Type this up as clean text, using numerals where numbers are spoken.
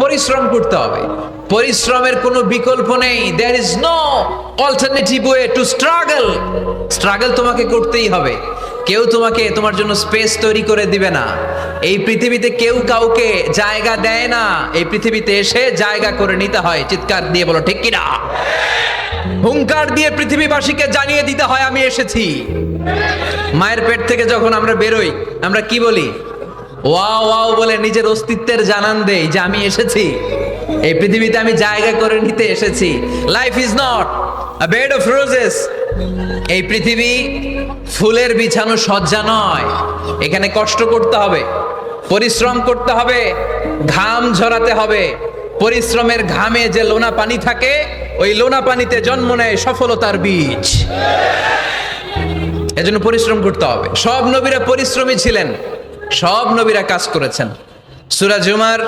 পরিশ্রম করতে হবে, পরিশ্রমের কোনো বিকল্প নেই। There is no alternative way to struggle. Struggle তোমাকে করতেই হবে। কেউ তোমাকে তোমার জন্য স্পেস তৈরি করে দিবে না। এই পৃথিবীতে কেউ কাউকে জায়গা দেয় না, এই পৃথিবীতে এসে জায়গা করে নিতে হয়। চিৎকার দিয়ে বলো ঠিক কিনা। হুঙ্কার দিয়ে পৃথিবীবাসীকে জানিয়ে দিতে হয় আমি এসেছি। মায়ের পেট থেকে যখন আমরা বেরোই, আমরা কি বলি? ওয়াও ওয়াও বলে নিজের অস্তিত্বের জানান দেই যে আমি এসেছি, এই পৃথিবীতে আমি জায়গা করে নিতে এসেছি। Life is not a bed of roses. এই পৃথিবী ফুলের বিছানো সজ্জা নয়। এখানে কষ্ট করতে হবে, পরিশ্রম করতে হবে, ঘাম ঝরাতে হবে। পরিশ্রমের ঘামে যে লোনা পানি থাকে, ওই লোনা পানিতে জন্ম নেয় সফলতার বীজ। এজন্য পরিশ্রম করতে হবে। সব নবীরা পরিশ্রমী ছিলেন, সব নবীরা কাজ করেছেন। সূরা জুমার